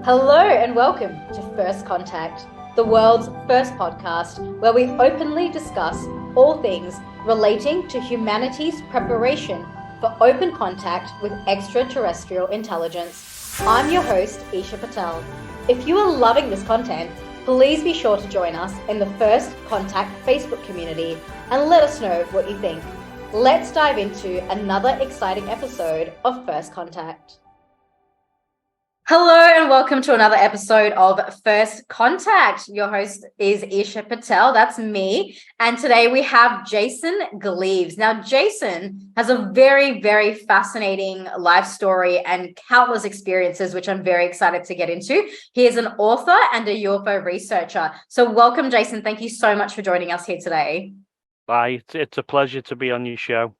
Hello and welcome to First Contact, the world's first podcast where we openly discuss all things relating to humanity's preparation for open contact with extraterrestrial intelligence. I'm your host, Isha Patel. If you are loving this content, please be sure to join us in the First Contact Facebook community and let us know what you think. Let's dive into another exciting episode of First Contact. Hello and welcome to another episode of First Contact. Your host is Isha Patel, that's me. And today we have Jason Gleaves. Now, Jason has a very, very fascinating life story and countless experiences, which I'm very excited to get into. He is an author and a UFO researcher. So welcome, Jason. Thank you so much for joining us here today. Bye. It's a pleasure to be on your show.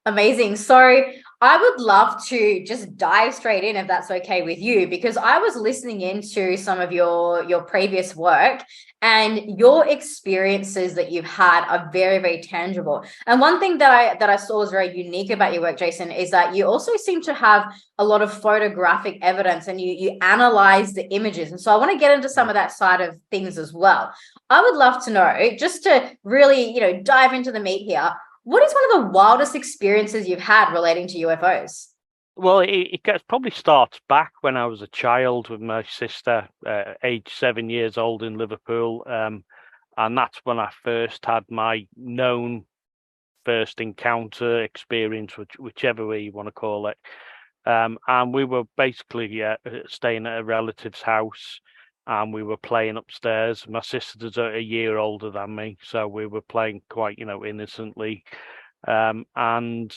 Amazing. So I would love to just dive straight in if that's okay with you, because I was listening into some of your previous work and your experiences that you've had are very, very tangible. And one thing that I saw was very unique about your work, Jason, is that you also seem to have a lot of photographic evidence and you analyze the images. And so I want to get into some of that side of things as well. I would love to know, just to really, dive into the meat here, what is one of the wildest experiences you've had relating to UFOs? Well, it probably starts back when I was a child with my sister, age 7 years old in Liverpool. And that's when I first had my known first encounter experience, whichever way you want to call it. And we were basically staying at a relative's house. And we were playing upstairs. My sister's a year older than me, so we were playing quite, innocently. And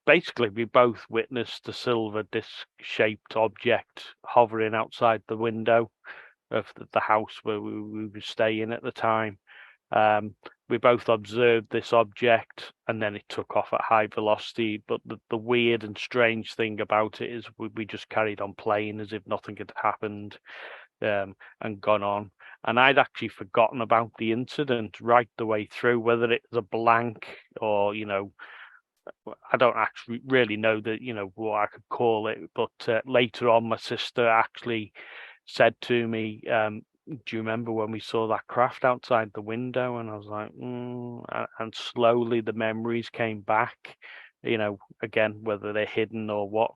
basically, we both witnessed a silver disc-shaped object hovering outside the window of the house where we were staying at the time. We both observed this object, and then it took off at high velocity. But the weird and strange thing about it is we just carried on playing as if nothing had happened. And gone on. And I'd actually forgotten about the incident right the way through, whether it was a blank or, I don't actually really know what I could call it. But later on, my sister actually said to me, do you remember when we saw that craft outside the window? And I was like, and slowly the memories came back, again, whether they're hidden or what,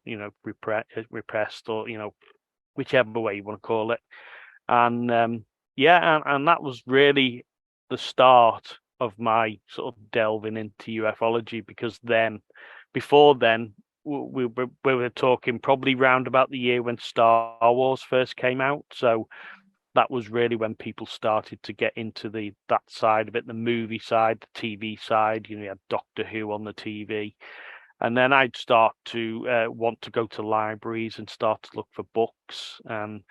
repressed or, whichever way you want to call it. And and that was really the start of my sort of delving into ufology, because before then we were talking probably round about the year when Star Wars first came out. So that was really when people started to get into that side of it, the movie side, the TV side. You had Doctor Who on the TV. And then I'd start to want to go to libraries and start to look for books and,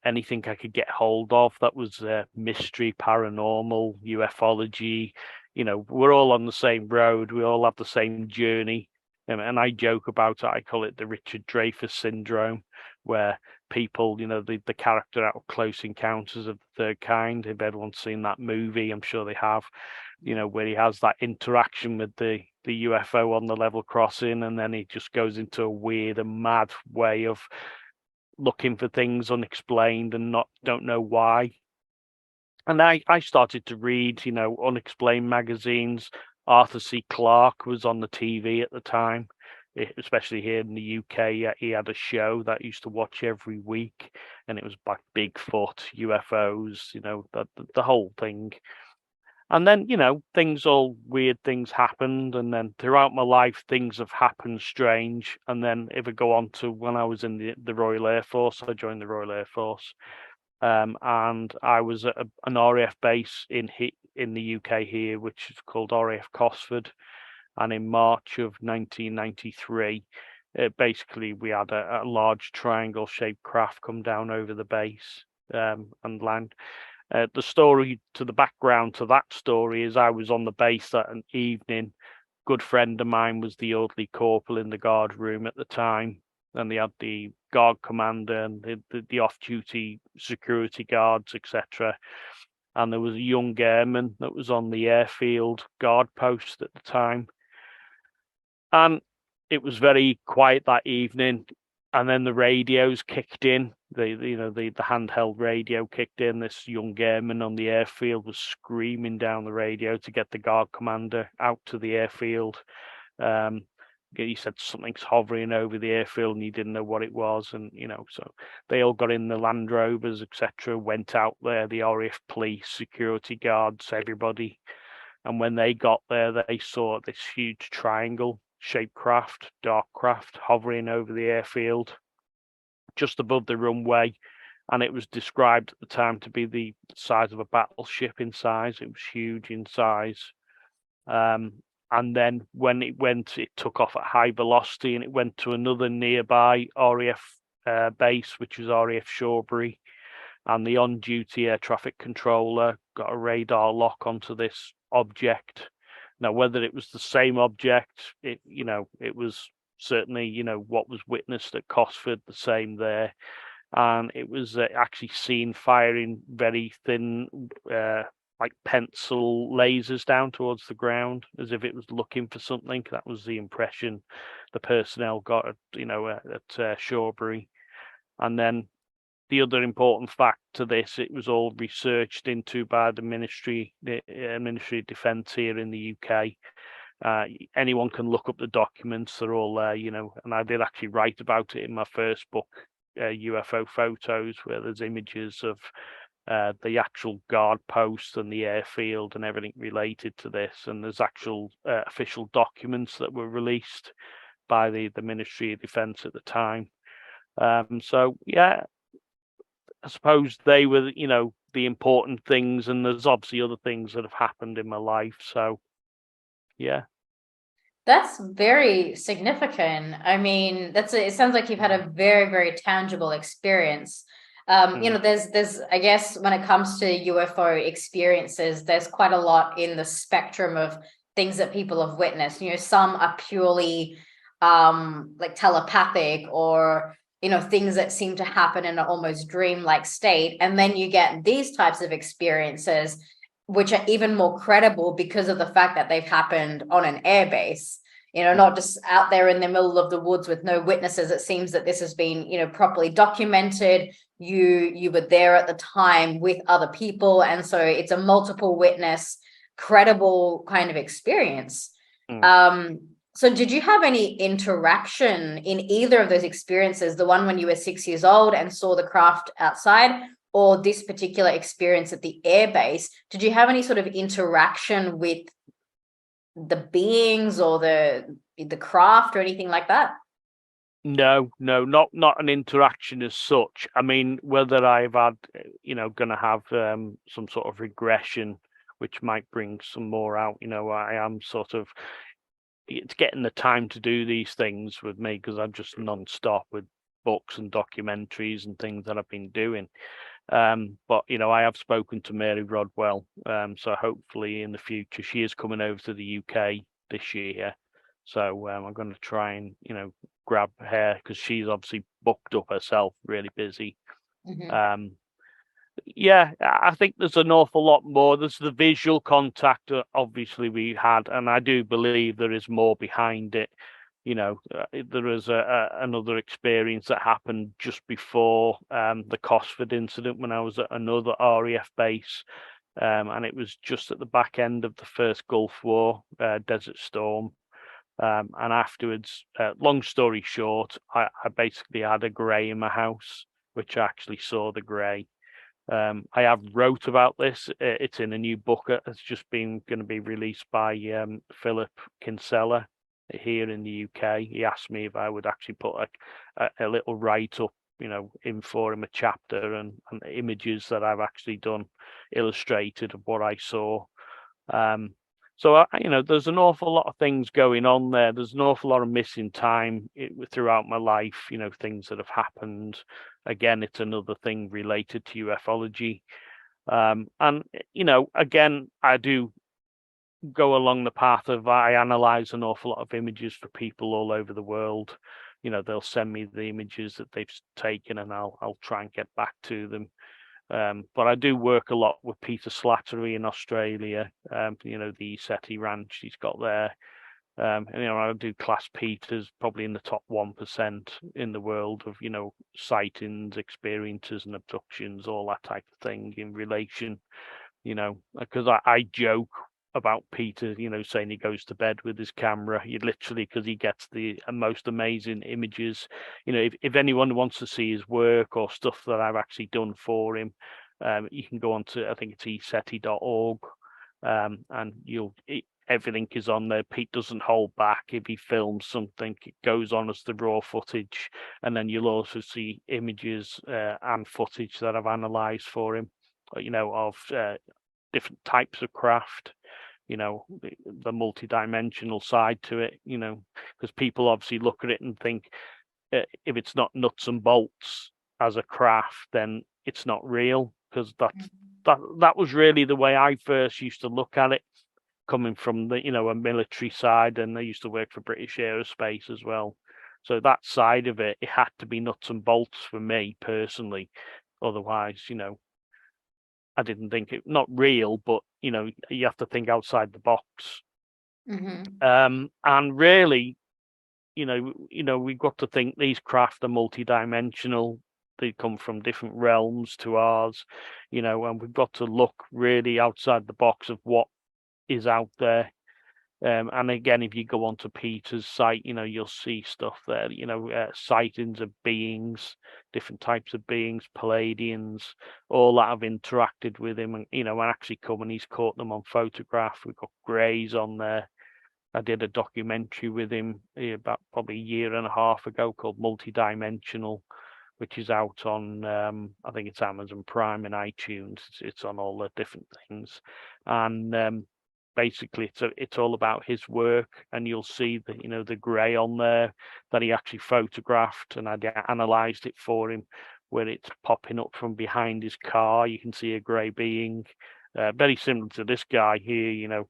anything I could get hold of that was mystery, paranormal, ufology. We're all on the same road. We all have the same journey. And I joke about it. I call it the Richard Dreyfuss syndrome, where people, the character out of Close Encounters of the Third Kind, if everyone's seen that movie, I'm sure they have, where he has that interaction with the UFO on the level crossing, and then he just goes into a weird and mad way of looking for things unexplained and don't know why. And I started to read, unexplained magazines. Arthur C. Clarke was on the TV at the time, especially here in the UK. He had a show that I used to watch every week, and it was like Bigfoot, UFOs, the whole thing. And then, weird things happened. And then throughout my life, things have happened strange. And then if I go on to when I was in the Royal Air Force, I joined the Royal Air Force. And I was at an RAF base in the UK here, which is called RAF Cosford. And in March of 1993, basically we had a large triangle-shaped craft come down over the base and land. The background to that story is I was on the base that an evening. Good friend of mine was the orderly corporal in the guard room at the time, and they had the guard commander and the off-duty security guards, etc. And there was a young airman that was on the airfield guard post at the time. And it was very quiet that evening. and then the radios kicked in. The handheld radio kicked in. This young airman on the airfield was screaming down the radio to get the guard commander out to the airfield. He said something's hovering over the airfield, and he didn't know what it was. And so they all got in the Land Rovers, etc. Went out there, the RAF police, security guards, everybody. And when they got there, they saw this huge triangle-shaped craft, dark craft, hovering over the airfield, just above the runway. And it was described at the time to be the size of a battleship in size. It was huge in size. And then when it took off at high velocity, and it went to another nearby RAF base, which was RAF Shawbury. And the on-duty air traffic controller got a radar lock onto this object. Now, whether it was the same object, it was certainly, what was witnessed at Cosford, the same there. And it was actually seen firing very thin, like pencil lasers down towards the ground, as if it was looking for something. That was the impression the personnel got at Shawbury. And then the other important fact to this, it was all researched into by the Ministry of Defence here in the UK. Anyone can look up the documents; they're all there, And I did actually write about it in my first book, UFO Photos, where there's images of the actual guard post and the airfield and everything related to this. And there's actual official documents that were released by the Ministry of Defence at the time. So yeah, I suppose they were, the important things, and there's obviously other things that have happened in my life. So, yeah. That's very significant. I mean, it sounds like you've had a very, very tangible experience. There's, I guess, when it comes to UFO experiences, there's quite a lot in the spectrum of things that people have witnessed. Some are purely like telepathic, or things that seem to happen in an almost dreamlike state. And then you get these types of experiences, which are even more credible because of the fact that they've happened on an airbase, not just out there in the middle of the woods with no witnesses. It seems that this has been, properly documented. You were there at the time with other people. And so it's a multiple witness, credible kind of experience. So did you have any interaction in either of those experiences, the one when you were 6 years old and saw the craft outside, or this particular experience at the airbase? Did you have any sort of interaction with the beings or the craft or anything like that? No, not an interaction as such. I mean, whether I've had, going to have some sort of regression, which might bring some more out. I am sort of, it's getting the time to do these things with me, because I'm just non-stop with books and documentaries and things that I've been doing. But I have spoken to Mary Rodwell, so hopefully in the future, she is coming over to the UK this year. So I'm going to try and grab her, because she's obviously booked up herself, really busy. Mm-hmm. Yeah, I think there's an awful lot more. There's the visual contact, obviously, we had, and I do believe there is more behind it. There is another experience that happened just before the Cosford incident, when I was at another RAF base, and it was just at the back end of the first Gulf War, Desert Storm. And afterwards, long story short, I basically had a grey in my house, which I actually saw the grey. I have wrote about this. It's in a new book that's just going to be released by Philip Kinsella here in the UK. He asked me if I would actually put a little write up, in for him, a chapter and images that I've actually done, illustrated, of what I saw. So there's an awful lot of things going on there. There's an awful lot of missing time throughout my life. Things that have happened. Again, it's another thing related to ufology. And again, I do go along the path of, I analyze an awful lot of images for people all over the world. They'll send me the images that they've taken, and I'll try and get back to them. But I do work a lot with Peter Slattery in Australia, the SETI ranch he's got there. And, I do class Peters probably in the top 1% in the world of, sightings, experiences and abductions, all that type of thing in relation, because I joke about Peter, saying he goes to bed with his camera. He literally, because he gets the most amazing images. If anyone wants to see his work or stuff that I've actually done for him, you can go on to, I think it's eseti.org, and everything is on there. Pete doesn't hold back. If he films something, it goes on as the raw footage, and then you'll also see images and footage that I've analysed for him, of different types of craft, the multi-dimensional side to it, because people obviously look at it and think if it's not nuts and bolts as a craft, then it's not real, because that was really the way I first used to look at it, coming from the a military side, and I used to work for British Aerospace as well. So that side of it had to be nuts and bolts for me personally. Otherwise, I didn't think it, not real, but you have to think outside the box. And really, we've got to think these craft are multi-dimensional. They come from different realms to ours, and we've got to look really outside the box of what is out there. And again, if you go onto Peter's site, you'll see stuff there, sightings of beings, different types of beings, Palladians, all that have interacted with him, and and actually come and he's caught them on photograph. We've got greys on there. I did a documentary with him about probably a year and a half ago called Multidimensional, which is out on I think it's Amazon Prime and iTunes. It's on all the different things, and basically it's all about his work, and you'll see the the grey on there that he actually photographed, and I analysed it for him, where it's popping up from behind his car. You can see a grey being, very similar to this guy here,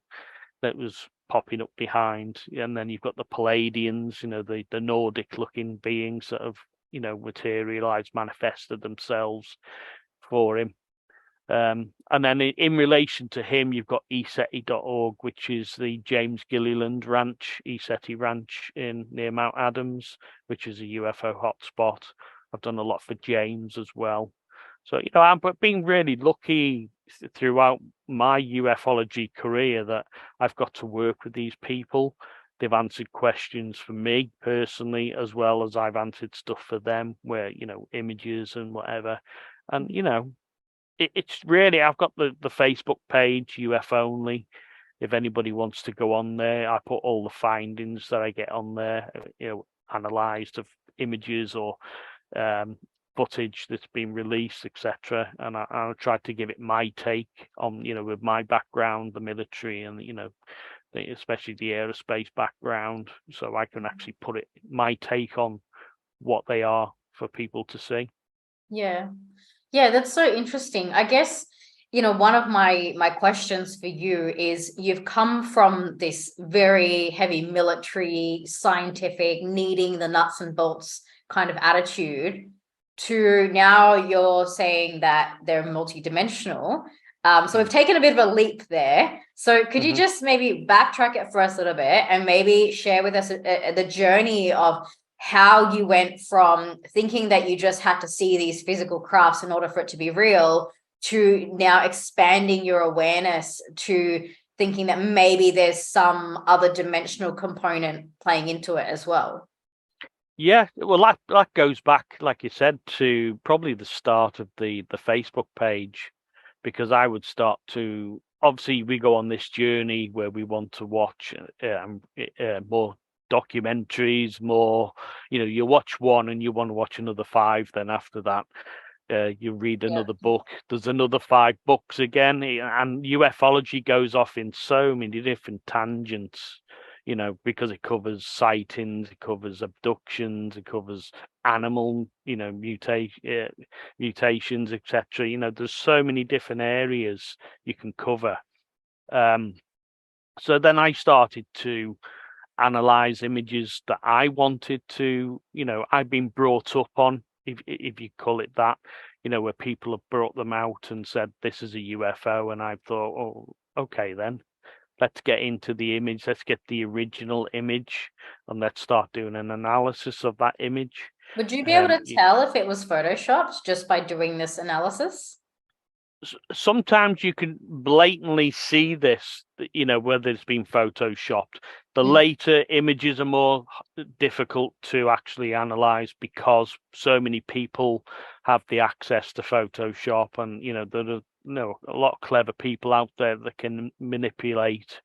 that was popping up behind. And then you've got the Palladians, the Nordic looking beings that have materialized, manifested themselves for him. And then in relation to him, you've got eseti.org, which is the James Gilliland Ranch, Eseti Ranch near Mount Adams, which is a UFO hotspot. I've done a lot for James as well. So, I'm being really lucky throughout my ufology career that I've got to work with these people. They've answered questions for me personally, as well as I've answered stuff for them, where, images and whatever. And, it's really, I've got the Facebook page, UFO Only. If anybody wants to go on there, I put all the findings that I get on there, analysed of images or footage that's been released, etc. And I tried to give it my take on, with my background, the military, and especially the aerospace background, so I can actually put it my take on what they are for people to see. Yeah, that's so interesting. I guess, one of my questions for you is, you've come from this very heavy military, scientific, needing the nuts and bolts kind of attitude, to now you're saying that they're multidimensional. So we've taken a bit of a leap there. So could you just maybe backtrack it for us a little bit, and maybe share with us the journey of how you went from thinking that you just had to see these physical crafts in order for it to be real, to now expanding your awareness to thinking that maybe there's some other dimensional component playing into it as well? Yeah, well, that goes back, like you said, to probably the start of the Facebook page, because I would start to, obviously we go on this journey where we want to watch more documentaries, more, you watch one and you want to watch another 5, then after that you read another book, there's another 5 books again, and ufology goes off in so many different tangents, because it covers sightings, it covers abductions, it covers animal, mutations, etc. There's so many different areas you can cover. So then I started to analyze images that I wanted to, I've been brought up on, if you call it that, where people have brought them out and said, this is a UFO. And I thought, oh, okay, then let's get into the image, let's get the original image, and let's start doing an analysis of that image. Would you be able to tell if it was photoshopped just by doing this analysis? Sometimes you can blatantly see this, whether it's been photoshopped. The later images are more difficult to actually analyze because so many people have the access to Photoshop, and there are a lot of clever people out there that can manipulate.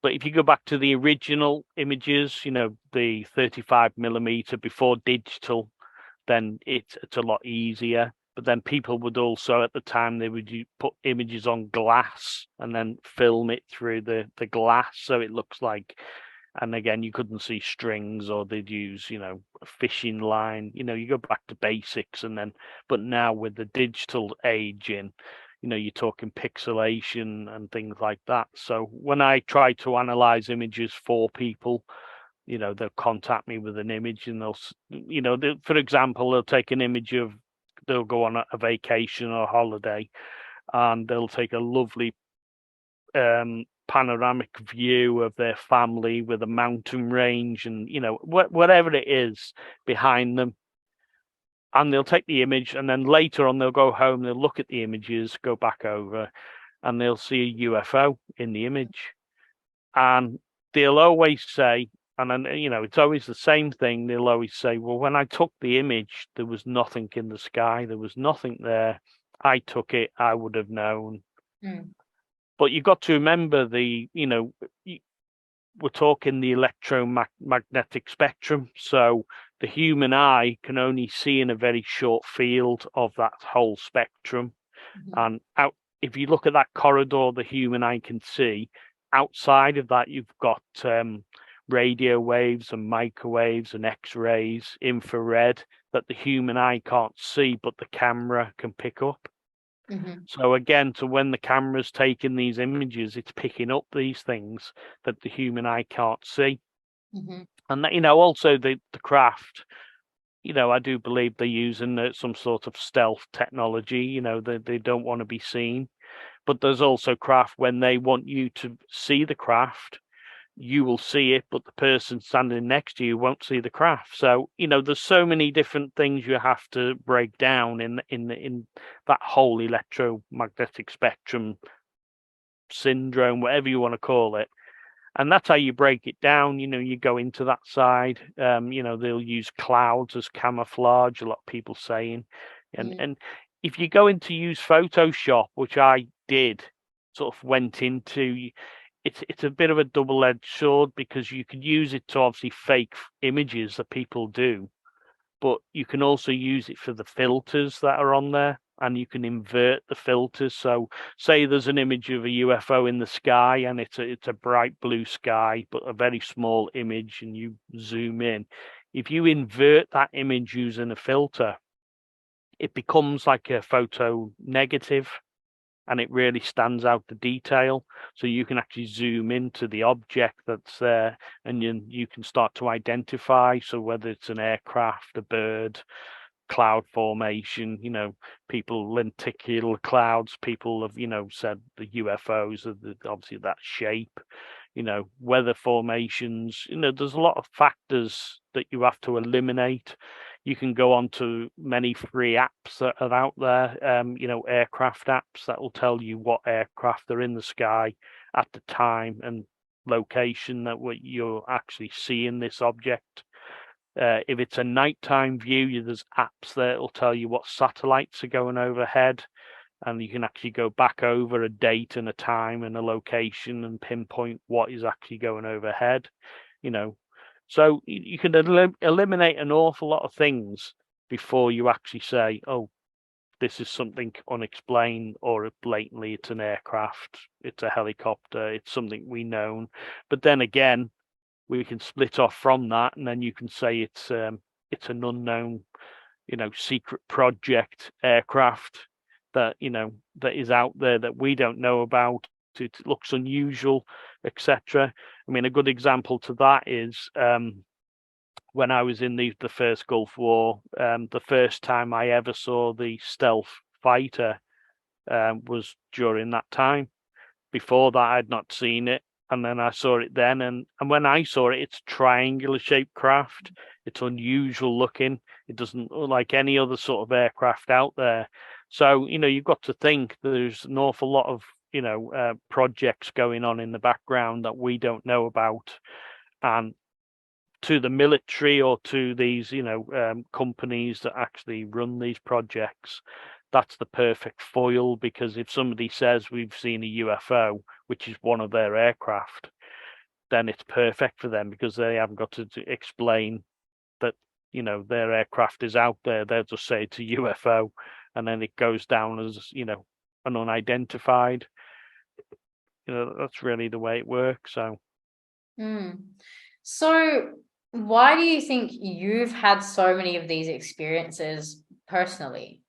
But if you go back to the original images, the 35mm before digital, then it's a lot easier. But then people would also, at the time, they would put images on glass and then film it through the glass, so it looks like. And again, you couldn't see strings, or they'd use, a fishing line. You go back to basics, but now with the digital age in, you're talking pixelation and things like that. So when I try to analyze images for people, they'll contact me with an image, and for example, they'll take an image of, they'll go on a vacation or holiday, and they'll take a lovely panoramic view of their family with a mountain range and whatever it is behind them, and they'll take the image, and then later on they'll go home, they'll look at the images, go back over, and they'll see a UFO in the image, and they'll always say, and then it's always the same thing, they'll always say, well, when I took the image, there was nothing in the sky, there was nothing there, I took it, I would have known. But you've got to remember we're talking the electromagnetic spectrum, so the human eye can only see in a very short field of that whole spectrum. And if you look at that corridor the human eye can see, outside of that you've got radio waves and microwaves and X-rays, infrared, that the human eye can't see, but the camera can pick up. So again, when the camera's taking these images, it's picking up these things that the human eye can't see. And that, also the craft, I do believe they're using some sort of stealth technology. They don't want to be seen. But there's also craft, when they want you to see the craft, you will see it, but the person standing next to you won't see the craft. So there's so many different things you have to break down in that whole electromagnetic spectrum syndrome, whatever you want to call it. And that's how you break it down. You go into that side. They'll use clouds as camouflage, a lot of people saying, and if you go into use Photoshop, which I did, sort of went into, it's a bit of a double-edged sword, because you can use it to obviously fake images that people do, but you can also use it for the filters that are on there, and you can invert the filters. So say there's an image of a UFO in the sky, and it's a bright blue sky, but a very small image, and you zoom in. If you invert that image using a filter, it becomes like a photo negative, and it really stands out the detail. So you can actually zoom into the object that's there, and you can start to identify. So whether it's an aircraft, a bird, cloud formation, people, lenticular clouds, people have, said the UFOs are obviously that shape, weather formations, there's a lot of factors that you have to eliminate. You can go on to many free apps that are out there, aircraft apps that will tell you what aircraft are in the sky at the time and location that you're actually seeing this object. If it's a nighttime view, there's apps there that will tell you what satellites are going overhead, and you can actually go back over a date and a time and a location and pinpoint what is actually going overhead. So you can eliminate an awful lot of things before you actually say, oh, this is something unexplained, or blatantly it's an aircraft, it's a helicopter, it's something we know. But then again, we can split off from that, and then you can say it's an unknown, secret project aircraft that that is out there that we don't know about. It looks unusual, etc. I mean, a good example to that is when I was in the first Gulf War. The first time I ever saw the stealth fighter was during that time. Before that, I'd not seen it. and then I saw it then, and when I saw it, it's triangular shaped craft. It's unusual looking. It doesn't look like any other sort of aircraft out there. So, you've got to think there's an awful lot of, projects going on in the background that we don't know about. And to the military or to these, companies that actually run these projects, that's the perfect foil, because if somebody says we've seen a UFO, which is one of their aircraft, then it's perfect for them because they haven't got to explain that, their aircraft is out there. They'll just say it's a UFO, and then it goes down as, an unidentified. That's really the way it works. So. So why do you think you've had so many of these experiences personally?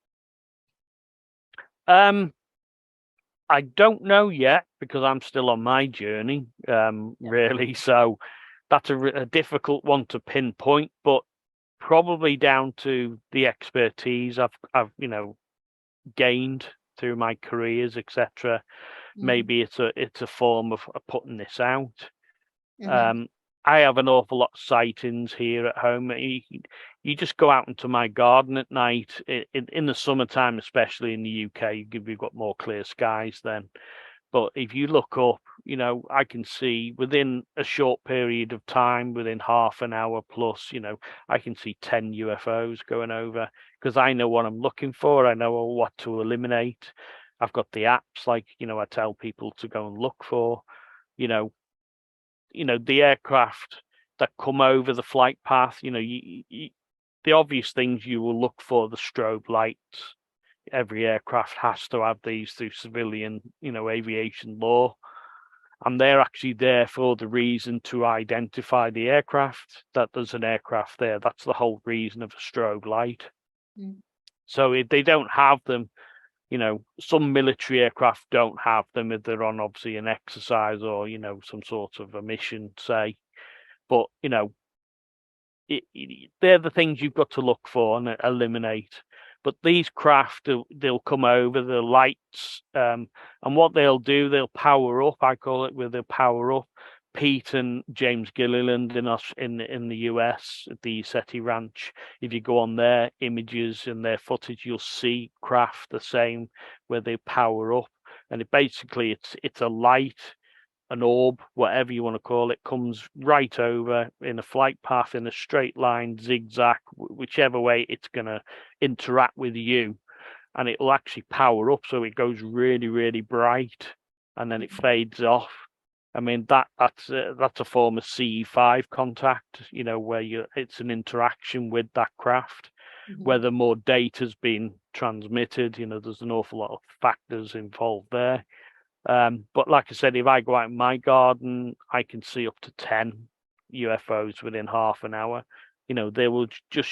I don't know yet because I'm still on my journey, really. So that's a difficult one to pinpoint, but probably down to the expertise I've gained through my careers, etc. Maybe it's a form of putting this out. I have an awful lot of sightings here at home. You just go out into my garden at night in the summertime, especially in the UK. We've got more clear skies then. But if you look up, I can see within a short period of time, within half an hour plus, I can see 10 UFOs going over because I know what I'm looking for. I know what to eliminate. I've got the apps, like, I tell people to go and look for, the aircraft that come over the flight path. The obvious things you will look for, the strobe lights. Every aircraft has to have these through civilian, aviation law. And they're actually there for the reason to identify the aircraft, that there's an aircraft there. That's the whole reason of a strobe light. So if they don't have them, some military aircraft don't have them if they're on obviously an exercise or, some sort of a mission, say. But, they're the things you've got to look for and eliminate. But these craft, they'll come over the lights, and what they'll do, they'll power up. I call it where they'll power up. Pete and James Gilliland in the US at the SETI Ranch. If you go on their images and their footage, you'll see craft the same where they power up, and it's a light, an orb, whatever you want to call it, comes right over in a flight path in a straight line, zigzag, whichever way it's going to interact with you, and it will actually power up, so it goes really, really bright, and then it fades off. I mean, that's a form of CE5 contact, where it's an interaction with that craft, whether more data's been transmitted. There's an awful lot of factors involved there. But like I said, if I go out in my garden, I can see up to 10 UFOs within half an hour. They will just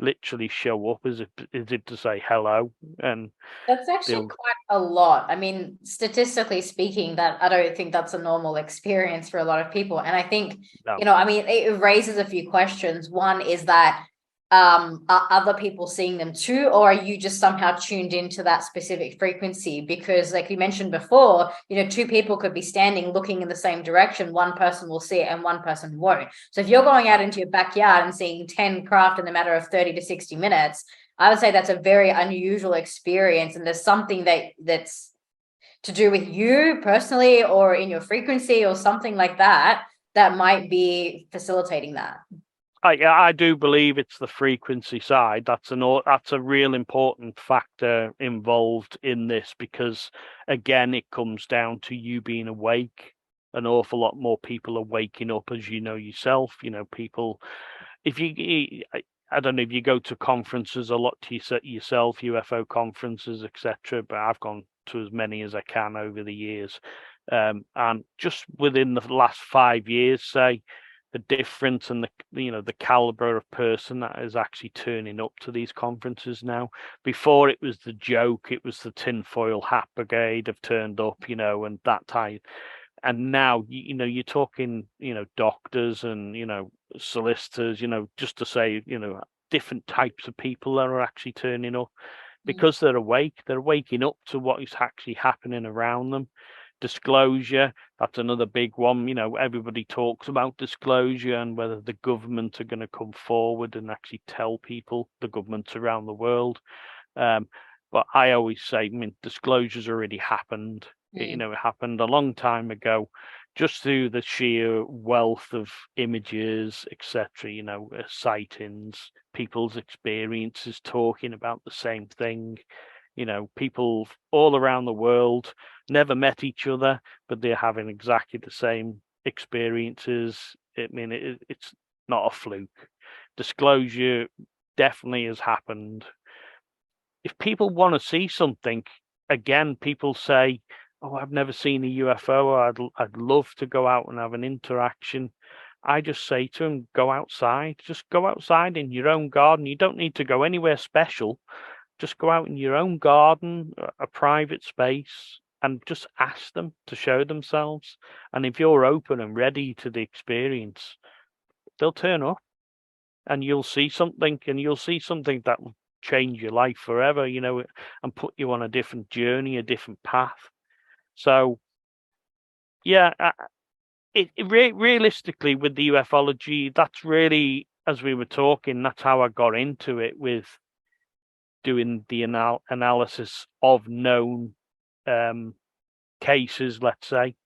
literally show up as if to say hello. And that's actually quite a lot. I mean, statistically speaking, that I don't think that's a normal experience for a lot of people. And I think, no. It raises a few questions. One is that are other people seeing them too, or are you just somehow tuned into that specific frequency? Because like you mentioned before, two people could be standing looking in the same direction. One person will see it and one person won't. So if you're going out into your backyard and seeing 10 craft in a matter of 30 to 60 minutes, I would say that's a very unusual experience. And there's something that's to do with you personally or in your frequency or something like that might be facilitating that. I do believe it's the frequency side. That's a real important factor involved in this, because again, it comes down to you being awake. An awful lot more people are waking up, as you know yourself. People, I don't know if you go to conferences a lot to yourself, UFO conferences, etc. But I've gone to as many as I can over the years, and just within the last 5 years, say, the difference and the caliber of person that is actually turning up to these conferences now. Before it was the joke, it was the tinfoil hat brigade have turned up, and that type. And now, you're talking, doctors and, solicitors, just to say, different types of people that are actually turning up because they're awake. They're waking up to what is actually happening around them. Disclosure, that's another big one. Everybody talks about disclosure and whether the government are going to come forward and actually tell people, the governments around the world. But I always say, disclosure's already happened. It happened a long time ago, just through the sheer wealth of images, etc. Sightings, people's experiences talking about the same thing. People all around the world never met each other, but they're having exactly the same experiences. It's not a fluke. Disclosure definitely has happened. If people want to see something, again, people say, "Oh, I've never seen a UFO. Or I'd love to go out and have an interaction." I just say to them, go outside. Just go outside in your own garden. You don't need to go anywhere special. Just go out in your own garden, a private space, and just ask them to show themselves. And if you're open and ready to the experience, they'll turn up and you'll see something, that will change your life forever, and put you on a different journey, a different path. So, yeah, realistically with the ufology, that's really, as we were talking, that's how I got into it, with doing the analysis of known cases, let's say,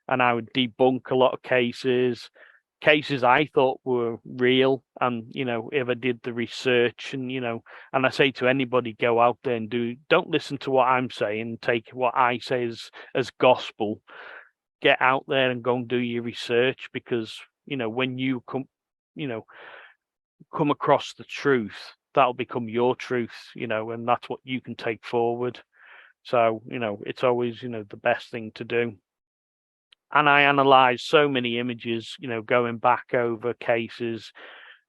and I would debunk a lot of cases I thought were real. And if I did the research, and and I say to anybody, go out there and don't listen to what I'm saying, take what I say as gospel. Get out there and go and do your research, because when you come across the truth, that'll become your truth, and that's what you can take forward. So it's always the best thing to do. And I analysed so many images, going back over cases.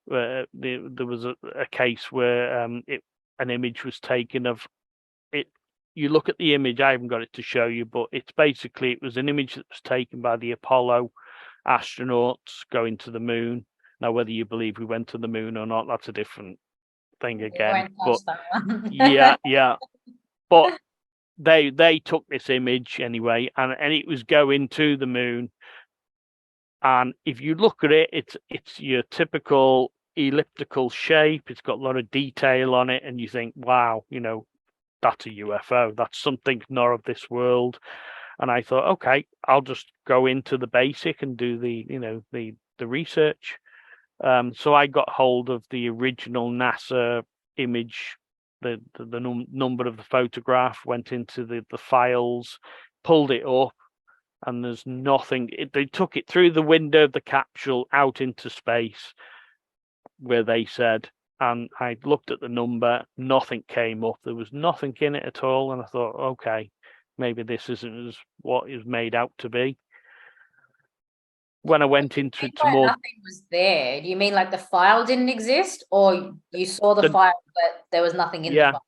There was a case where an image was taken of it. You look at the image, I haven't got it to show you, but it was an image that was taken by the Apollo astronauts going to the moon. Now, whether you believe we went to the moon or not, that's a different thing again. But yeah. But they took this image anyway, and it was going to the moon. And if you look at it, it's your typical elliptical shape. It's got a lot of detail on it, and you think, wow, that's a UFO. That's something not of this world. And I thought, okay, I'll just go into the basic and do the research. So I got hold of the original NASA image, the number of the photograph, went into the files, pulled it up, and there's nothing. They took it through the window of the capsule out into space, where they said, and I looked at the number, nothing came up. There was nothing in it at all, and I thought, okay, maybe this isn't as what is made out to be. When I went into more, nothing was there. Do you mean like the file didn't exist, or you saw the file but there was nothing in the file?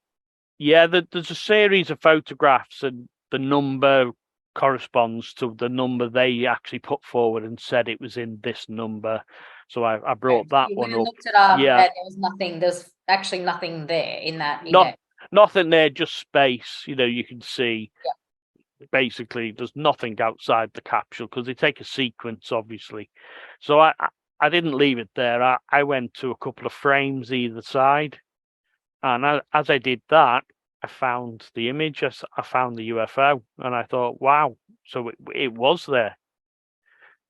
Yeah, there's a series of photographs, and the number corresponds to the number they actually put forward and said it was in this number. So I brought that one up. Looked it up, and there was nothing. There's actually nothing there in that. Nothing there, just space. You can see. Yeah. Basically, there's nothing outside the capsule, because they take a sequence, obviously. So I didn't leave it there. I went to a couple of frames either side, and as I did that, I found the image. I found the UFO, and I thought, wow, so it was there.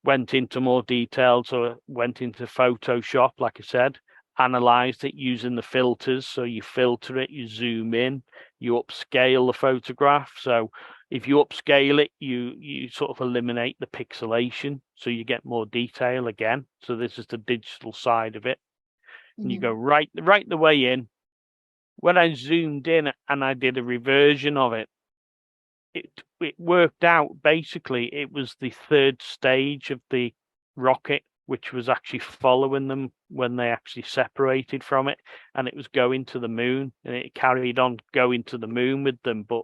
Went into more detail, so went into Photoshop, like I said, analyzed it using the filters. So you filter it, you zoom in, you upscale the photograph. So if you upscale it, you sort of eliminate the pixelation, so you get more detail again. So this is the digital side of it. And you go right the way in. When I zoomed in and I did a reversion of it, it worked out. Basically, it was the third stage of the rocket, which was actually following them when they actually separated from it, and it was going to the moon, and it carried on going to the moon with them, but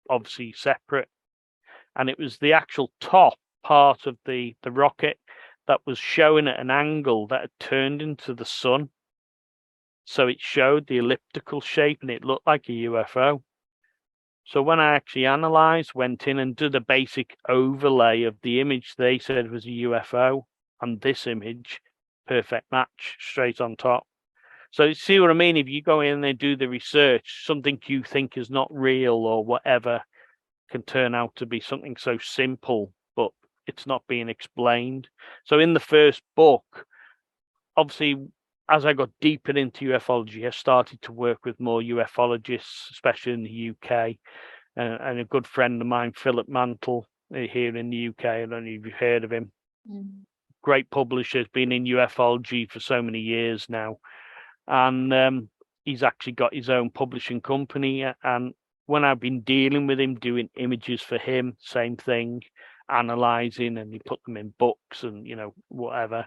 obviously separate. And it was the actual top part of the rocket that was showing at an angle that had turned into the sun. So it showed the elliptical shape, and it looked like a UFO. So when I actually analysed, went in and did a basic overlay of the image they said was a UFO and this image, perfect match, straight on top. So see what I mean? If you go in and do the research, something you think is not real or whatever can turn out to be something so simple, but it's not being explained. So in the first book, obviously, as I got deeper into ufology, I started to work with more ufologists, especially in the UK, and a good friend of mine, Philip Mantle, here in the UK. I don't know if you've heard of him. Great publisher, has been in ufology for so many years now, and he's actually got his own publishing company. And when I've been dealing with him, doing images for him, same thing, analyzing, and he put them in books and whatever.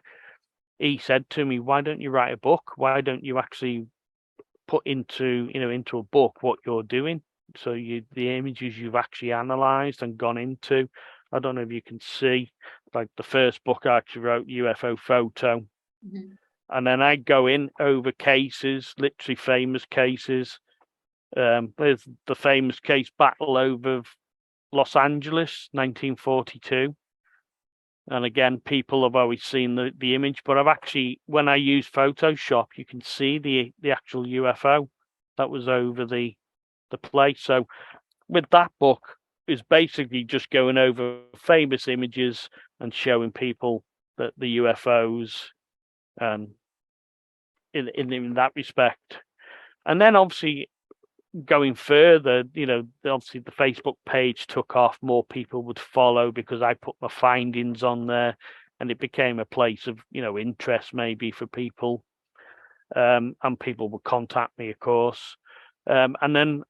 He said to me, "Why don't you write a book? Why don't you actually put into a book what you're doing? So the images you've actually analysed and gone into." I don't know if you can see, like the first book I actually wrote, UFO Photo, and then I go in over cases, literally famous cases. There's the famous case Battle over Los Angeles, 1942. And again, people have always seen the image, but I've actually, when I use Photoshop, you can see the actual UFO that was over the place. So with that book, is basically just going over famous images and showing people that the UFOs, in that respect. And then obviously going further, obviously the Facebook page took off, more people would follow because I put my findings on there, and it became a place of, interest maybe for people. And people would contact me, of course. And then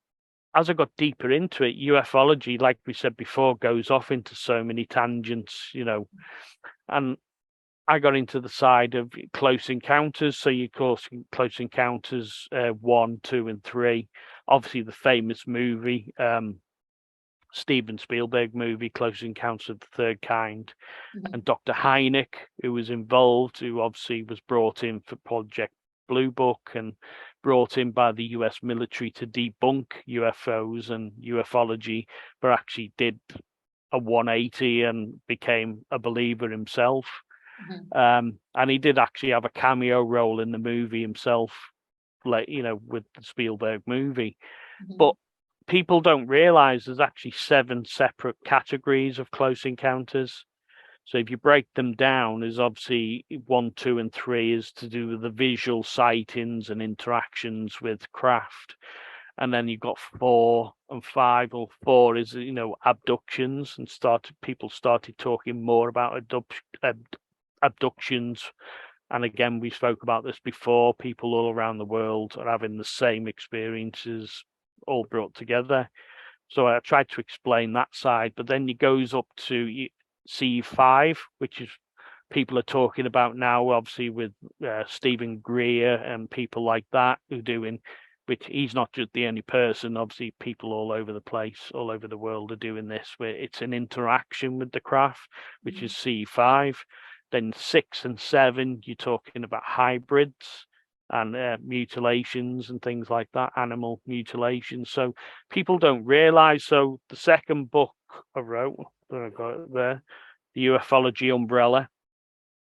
as I got deeper into it, ufology, like we said before, goes off into so many tangents, and I got into the side of close encounters. So you course close encounters 1, 2, and 3. Obviously, the famous movie, Steven Spielberg movie, Close Encounters of the Third Kind, and Dr. Hynek, who was involved, who obviously was brought in for Project Blue Book and brought in by the US military to debunk UFOs and ufology, but actually did a 180 and became a believer himself. And he did actually have a cameo role in the movie himself, like, with the Spielberg movie. But people don't realize there's actually 7 separate categories of close encounters. So if you break them down, there's obviously 1, 2, and 3 is to do with the visual sightings and interactions with craft. And then you've got 4 and 5, or 4 is, abductions, and people started talking more about abductions. And again, we spoke about this before, people all around the world are having the same experiences all brought together. So I tried to explain that side, but then it goes up to C5, which is people are talking about now, obviously with Stephen Greer and people like that who doing, which he's not just the only person, obviously people all over the place, all over the world are doing this, where it's an interaction with the craft, which is C5. Then 6 and 7, you're talking about hybrids and mutilations and things like that, animal mutilations. So people don't realize. So the second book I wrote, I got it there, the ufology umbrella,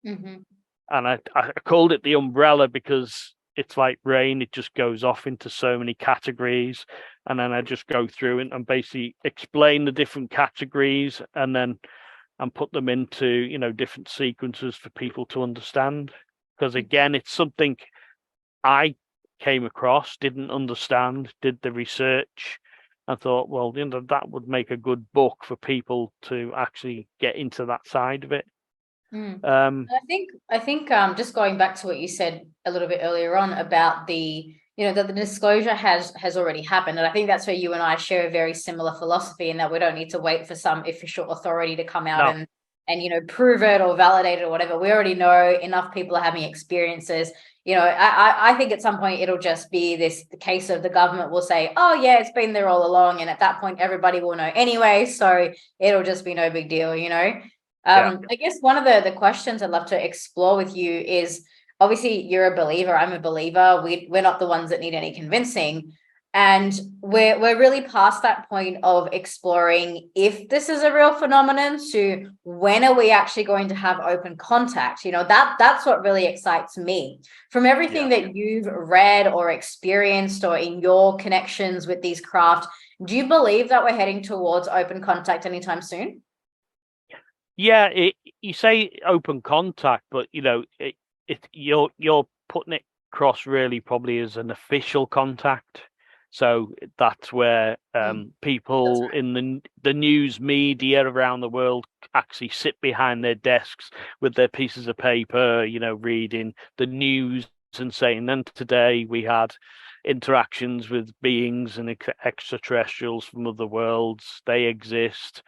and I called it the umbrella because it's like rain, it just goes off into so many categories, and then I just go through it and basically explain the different categories and put them into different sequences for people to understand. Because again, it's something I came across, didn't understand, did the research, and thought, well, that would make a good book for people to actually get into that side of it. I think just going back to what you said a little bit earlier on about that the disclosure has already happened, and I think that's where you and I share a very similar philosophy, in that we don't need to wait for some official authority to come out and prove it or validate it or whatever. We already know enough people are having experiences. I think at some point it'll just be the case of the government will say, oh yeah, it's been there all along, and at that point everybody will know anyway, so it'll just be no big deal. I guess one of the questions I'd love to explore with you is, obviously you're a believer, I'm a believer. We're not the ones that need any convincing. And we're really past that point of exploring if this is a real phenomenon to when are we actually going to have open contact. That's what really excites me. From everything that you've read or experienced or in your connections with these craft, do you believe that we're heading towards open contact anytime soon? Yeah, you say open contact, but you're putting it across really probably as an official contact. So that's where people That's right. in the news media around the world actually sit behind their desks with their pieces of paper, reading the news and saying, then today we had interactions with beings and extraterrestrials from other worlds. They exist.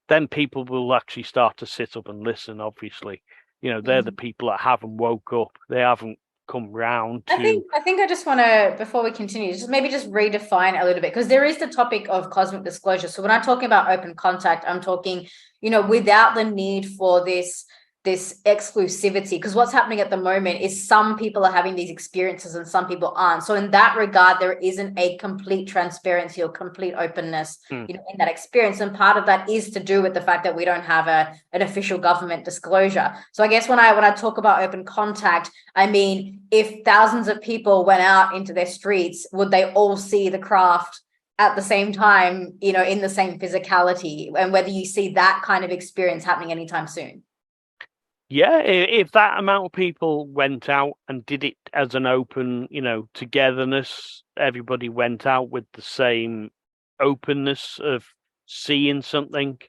Then people will actually start to sit up and listen. Obviously, they're the people that haven't woke up. They haven't come round I to. think I just want to, before we continue, just redefine a little bit, because there is the topic of cosmic disclosure. So when I'm talking about open contact, I'm talking, without the need for this exclusivity, because what's happening at the moment is some people are having these experiences and some people aren't. So in that regard, there isn't a complete transparency or complete openness, in that experience. And part of that is to do with the fact that we don't have an official government disclosure. So I guess when I talk about open contact, I mean, if thousands of people went out into their streets, would they all see the craft at the same time, in the same physicality, and whether you see that kind of experience happening anytime soon? Yeah, if that amount of people went out and did it as an open, togetherness, everybody went out with the same openness of seeing something.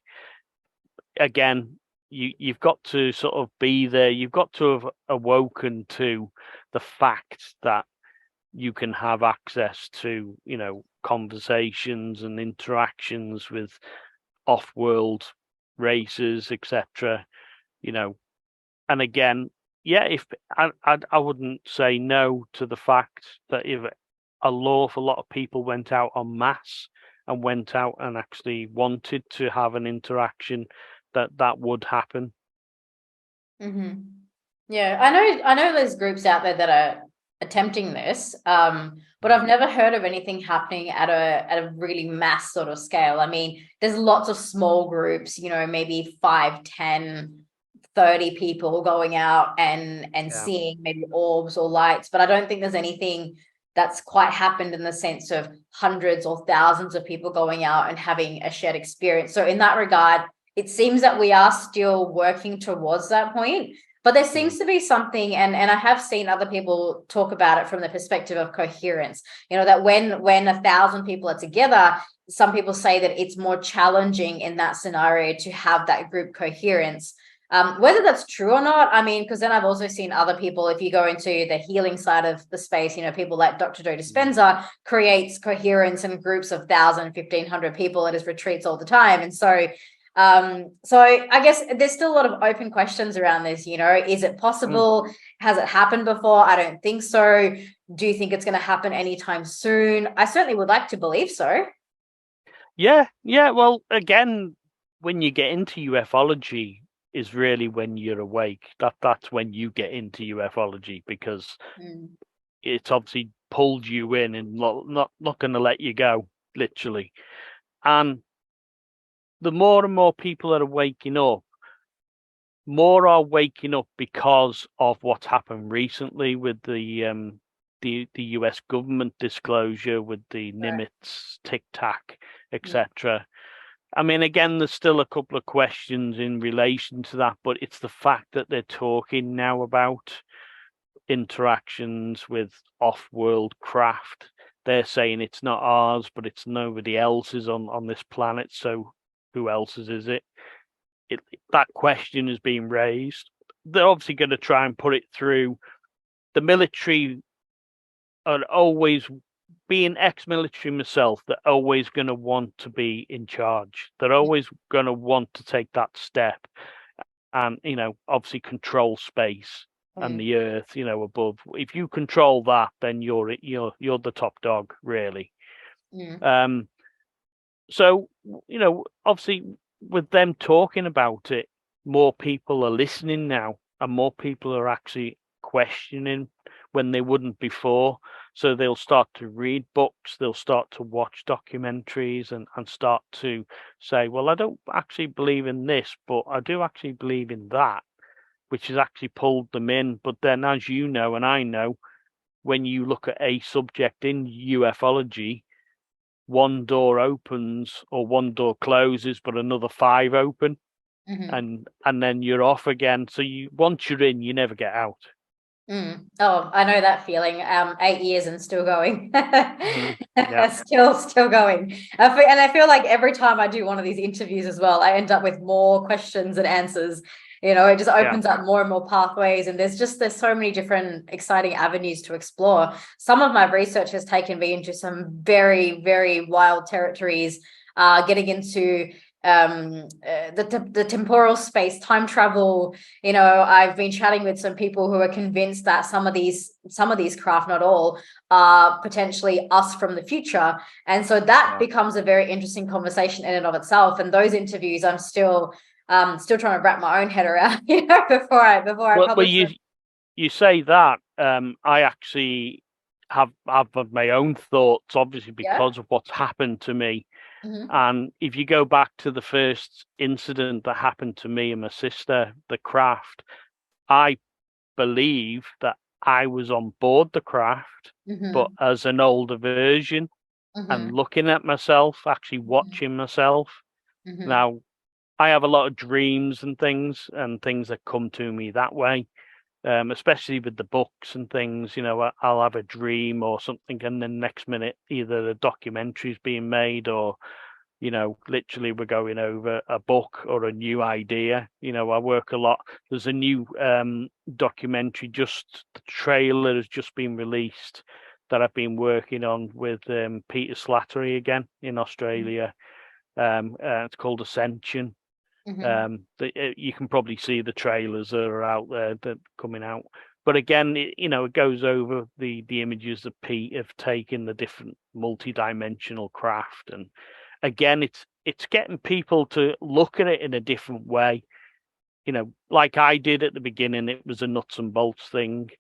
Again, you've got to sort of be there. You've got to have awoken to the fact that you can have access to, conversations and interactions with off-world races, etc. And again, yeah, if I wouldn't say no to the fact that if an awful lot of people went out en masse and went out and actually wanted to have an interaction, that would happen. Mm-hmm. Yeah, I know there's groups out there that are attempting this, but I've never heard of anything happening at a really mass sort of scale. I mean, there's lots of small groups, maybe 5, 10, 30 people going out and Yeah. seeing maybe orbs or lights, but I don't think there's anything that's quite happened in the sense of hundreds or thousands of people going out and having a shared experience. So in that regard, it seems that we are still working towards that point. But there seems to be something, and I have seen other people talk about it from the perspective of coherence. That when 1,000 people are together, some people say that it's more challenging in that scenario to have that group coherence. Whether that's true or not, I mean, because then I've also seen other people, if you go into the healing side of the space, people like Dr. Joe Dispenza creates coherence in groups of 1,000, 1,500 people at his retreats all the time. And so I guess there's still a lot of open questions around this. Is it possible? Has it happened before? I don't think so. Do you think it's going to happen anytime soon? I certainly would like to believe so. Yeah. Well, again, when you get into ufology is really when you're awake. That's when you get into ufology, because it's obviously pulled you in and not going to let you go, literally. And the more and more people that are waking up, more are waking up because of what's happened recently with the US government disclosure with the Nimitz, Tic Tac, etc. I mean, again, there's still a couple of questions in relation to that, but it's the fact that they're talking now about interactions with off-world craft. They're saying it's not ours, but it's nobody else's on this planet. So who else's is it? That question is being raised. They're obviously going to try and put it through. The military are always, being ex-military myself, they're always going to want to be in charge. They're always going to want to take that step and, obviously control space and the earth, above. If you control that, then you're the top dog, really. So, obviously with them talking about it, more people are listening now and more people are actually questioning when they wouldn't before. So they'll start to read books, they'll start to watch documentaries and start to say, well, I don't actually believe in this, but I do actually believe in that, which has actually pulled them in. But then, as you know, and I know, when you look at a subject in ufology, one door opens or one door closes, but another 5 open, and then you're off again. So once you're in, you never get out. Oh, I know that feeling. 8 years and still going. Yeah. Still going. And I feel like every time I do one of these interviews as well, I end up with more questions and answers. You know, it just opens up more and more pathways, and there's so many different exciting avenues to explore. Some of my research has taken me into some very, very wild territories, getting into the temporal space, time travel. You know, I've been chatting with some people who are convinced that some of these craft, not all, are potentially us from the future, and so that becomes a very interesting conversation in and of itself. And those interviews, I'm still trying to wrap my own head around, you know, before I publish them. You say that, I actually have my own thoughts, obviously, because of what's happened to me. And if you go back to the first incident that happened to me and my sister, the craft, I believe that I was on board the craft, but as an older version, and looking at myself, actually watching myself. Now, I have a lot of dreams and things that come to me that way, especially with the books and things. You know, I'll have a dream or something, and then next minute, either the documentary's being made or, you know, literally we're going over a book or a new idea. You know, I work a lot. There's a new documentary, just the trailer has just been released, that I've been working on with Peter Slattery again in Australia. It's called Ascension. You can probably see the trailers that are out there that coming out. But again, it goes over the images that Pete have taken, the different multi-dimensional craft, and again, it's getting people to look at it in a different way. You know, like I did at the beginning, it was a nuts and bolts thing,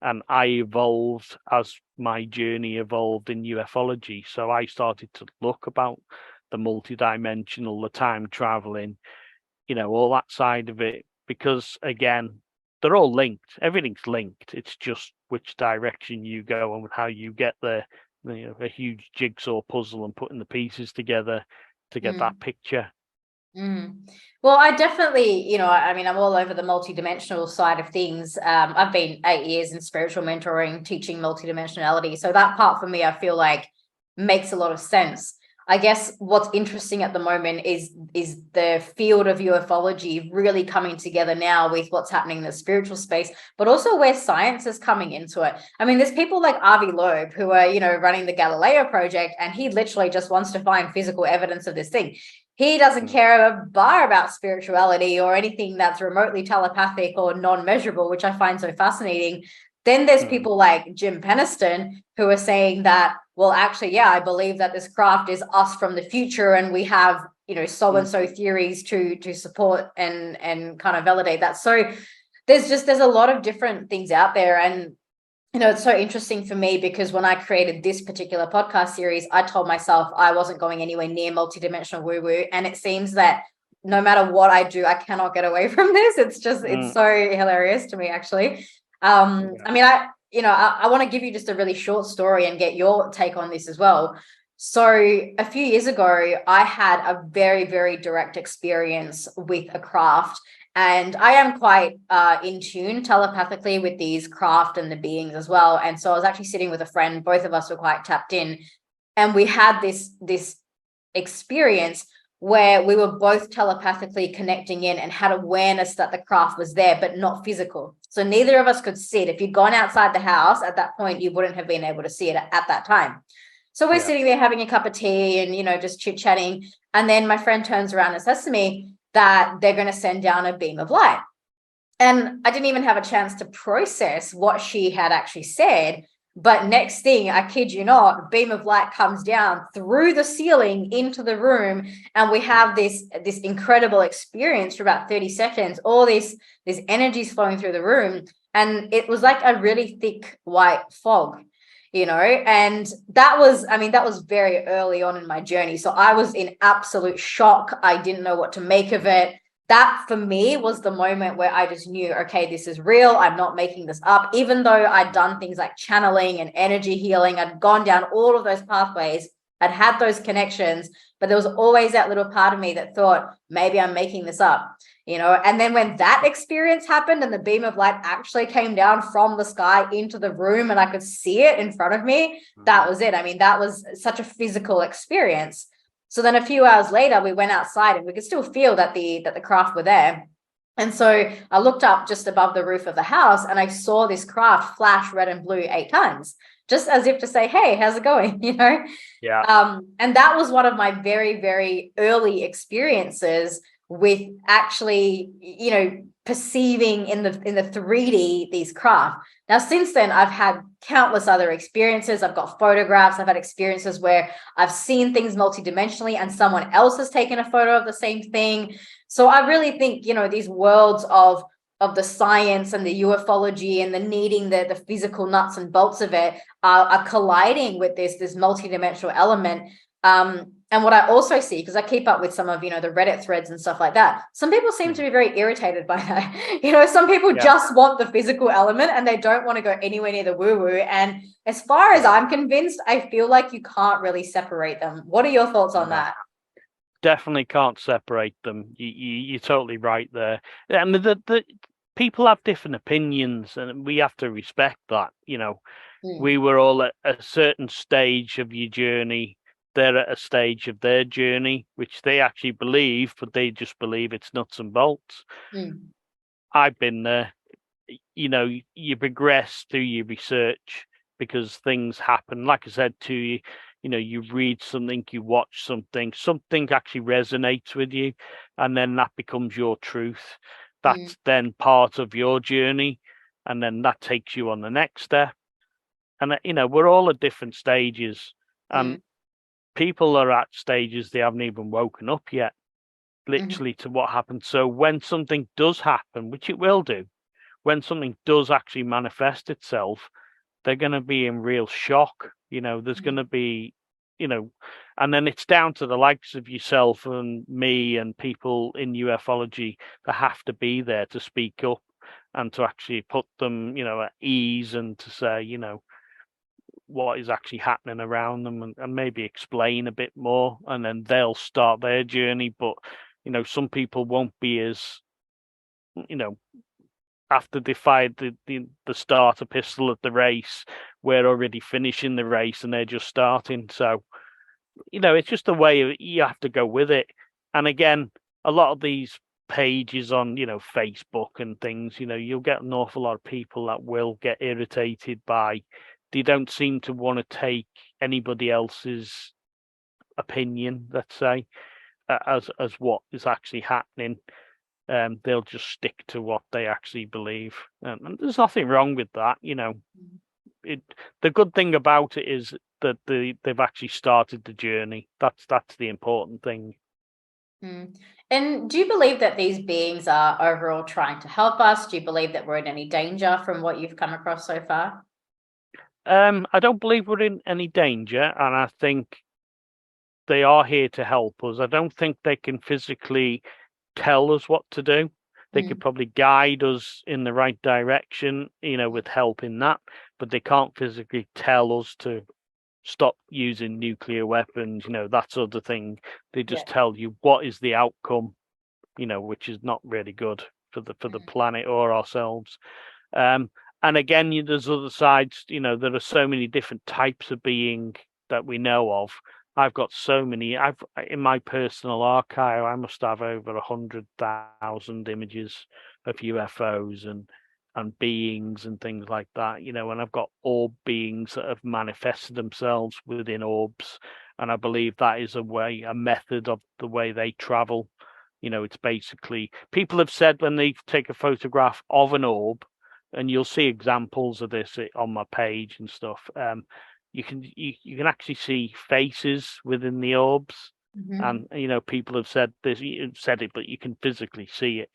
and I evolved as my journey evolved in ufology. So I started to look about the multi-dimensional, the time traveling, you know, all that side of it, because again, they're all linked. Everything's linked. It's just which direction you go and how you get there. You know, a huge jigsaw puzzle and putting the pieces together to get that picture. Well, I definitely, I mean, I'm all over the multidimensional side of things. I've been 8 years in spiritual mentoring, teaching multidimensionality. So that part for me, I feel like makes a lot of sense. I guess what's interesting at the moment is the field of ufology really coming together now with what's happening in the spiritual space, but also where science is coming into it. I mean, there's people like Avi Loeb who are, running the Galileo project, and he literally just wants to find physical evidence of this thing. He doesn't care a bar about spirituality or anything that's remotely telepathic or non-measurable, which I find so fascinating. Then there's people like Jim Peniston who are saying that, well, actually, yeah, I believe that this craft is us from the future, and we have, so-and-so theories to support and kind of validate that. So there's a lot of different things out there. And, it's so interesting for me because when I created this particular podcast series, I told myself I wasn't going anywhere near multidimensional woo-woo. And it seems that no matter what I do, I cannot get away from this. It's just, it's so hilarious to me, actually. I mean, I want to give you just a really short story and get your take on this as well. So a few years ago, I had a very, very direct experience with a craft, and I am quite in tune telepathically with these craft and the beings as well. And so I was actually sitting with a friend, both of us were quite tapped in, and we had this experience where we were both telepathically connecting in and had awareness that the craft was there, but not physical. So neither of us could see it. If you'd gone outside the house at that point, you wouldn't have been able to see it at that time. So we're sitting there having a cup of tea and, just chit-chatting. And then my friend turns around and says to me that they're going to send down a beam of light. And I didn't even have a chance to process what she had actually said. But next thing, I kid you not, a beam of light comes down through the ceiling into the room, and we have this incredible experience for about 30 seconds. All this energy is flowing through the room, and it was like a really thick white fog. and that was very early on in my journey. So I was in absolute shock. I didn't know what to make of it. That for me was the moment where I just knew, okay, this is real. I'm not making this up. Even though I'd done things like channeling and energy healing, I'd gone down all of those pathways, I'd had those connections, but there was always that little part of me that thought, maybe I'm making this up. And then when that experience happened and the beam of light actually came down from the sky into the room and I could see it in front of me, that was it. I mean, that was such a physical experience. So then a few hours later, we went outside and we could still feel that the craft were there. And so I looked up just above the roof of the house and I saw this craft flash red and blue 8 times, just as if to say, hey, how's it going? Yeah. And that was one of my very, very early experiences with actually, perceiving in the 3D these craft. Now, since then, I've had countless other experiences. I've got photographs. I've had experiences where I've seen things multidimensionally and someone else has taken a photo of the same thing. So I really think, these worlds of the science and the ufology and the needing the physical nuts and bolts of it are colliding with this multidimensional element. And what I also see, because I keep up with some of, the Reddit threads and stuff like that, some people seem to be very irritated by that. Some people just want the physical element and they don't want to go anywhere near the woo-woo. And as far as I'm convinced, I feel like you can't really separate them. What are your thoughts on that? Definitely can't separate them. You're totally right there. I mean, the people have different opinions and we have to respect that. We were all at a certain stage of your journey. They're at a stage of their journey, which they actually believe, but they just believe it's nuts and bolts. I've been there. You progress through your research because things happen. Like I said to you, you read something, you watch something actually resonates with you, and then that becomes your truth. That's then part of your journey, and then that takes you on the next step. And we're all at different stages, and people are at stages they haven't even woken up yet, literally, to what happened. So when something does happen, which it will do, when something does actually manifest itself, they're going to be in real shock. There's going to be, and then it's down to the likes of yourself and me and people in ufology that have to be there to speak up and to actually put them, at ease and to say, what is actually happening around them and maybe explain a bit more, and then they'll start their journey. But some people won't be as after they fired the starter pistol at the race, we're already finishing the race and they're just starting. So it's just the way you have to go with it. And again, a lot of these pages on Facebook and things, you'll get an awful lot of people that will get irritated by, they don't seem to want to take anybody else's opinion, let's say, as what is actually happening. They'll just stick to what they actually believe, and there's nothing wrong with that. The good thing about it is that they've actually started the journey. That's the important thing. And do you believe that these beings are overall trying to help us? Do you believe that we're in any danger from what you've come across so far? I don't believe we're in any danger, and I think they are here to help us. I don't think they can physically tell us what to do. They could probably guide us in the right direction, with help in that, but they can't physically tell us to stop using nuclear weapons, that sort of thing. They just tell you what is the outcome, which is not really good for the planet or ourselves. And again, there's other sides. There are so many different types of being that we know of. I've got so many. In my personal archive, I must have over 100,000 images of UFOs and beings and things like that. And I've got orb beings that have manifested themselves within orbs, and I believe that is a method of the way they travel. It's basically, people have said when they take a photograph of an orb, and you'll see examples of this on my page and stuff. You can actually see faces within the orbs, and people have said this, said it, but you can physically see it.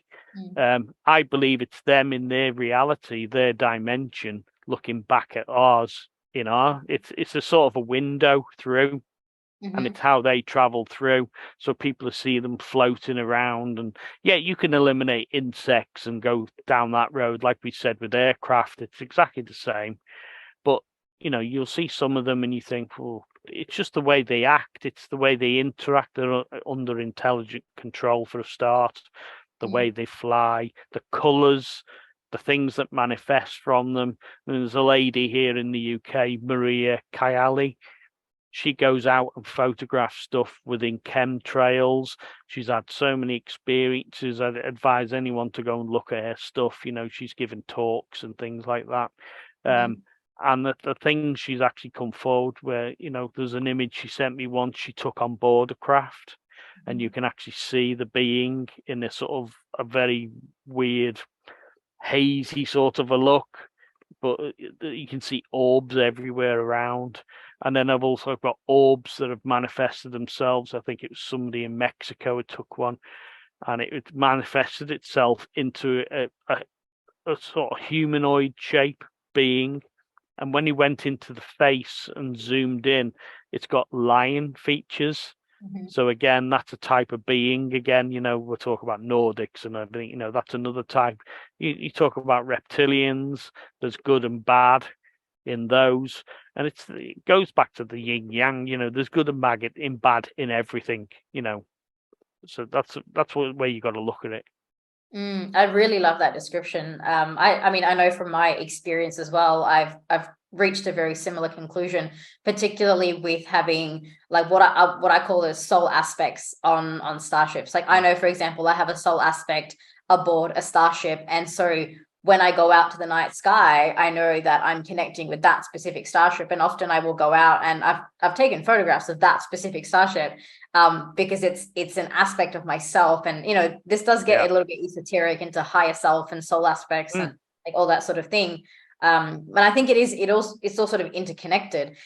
I believe it's them in their reality, their dimension, looking back at ours, it's a sort of a window through, and Mm-hmm. it's how they travel through. So people see them floating around, and yeah, you can eliminate insects and go down that road, like we said with aircraft. It's exactly the same, but you'll see some of them, and you think, well, it's just the way they act. It's the way they interact. They're under intelligent control for a start. The way they fly, the colours, the things that manifest from them. And there's a lady here in the UK, Maria Kayali. She goes out and photographs stuff within chemtrails. She's had so many experiences. I'd advise anyone to go and look at her stuff. She's given talks and things like that. Mm-hmm. And the things she's actually come forward where, there's an image she sent me once. She took on board a craft, and you can actually see the being in a sort of a very weird, hazy sort of a look, but you can see orbs everywhere around. And then I've also got orbs that have manifested themselves. I think it was somebody in Mexico who took one, and it manifested itself into a sort of humanoid shape being. And when he went into the face and zoomed in, it's got lion features. Mm-hmm. So again, that's a type of being. Again, we're talking about Nordics and everything. That's another type. You talk about reptilians. There's good and bad in those, and it goes back to the yin yang. There's good and bad in everything. So that's where you got to look at it. I really love that description. I mean, I know from my experience as well, I've reached a very similar conclusion, particularly with having like what I call as soul aspects on starships. Like I know, for example, I have a soul aspect aboard a starship, and so when I go out to the night sky, I know that I'm connecting with that specific starship, and often I will go out and I've taken photographs of that specific starship. Because it's an aspect of myself, and this does get Yeah. a little bit esoteric into higher self and soul aspects and like all that sort of thing. But I think it's all sort of interconnected.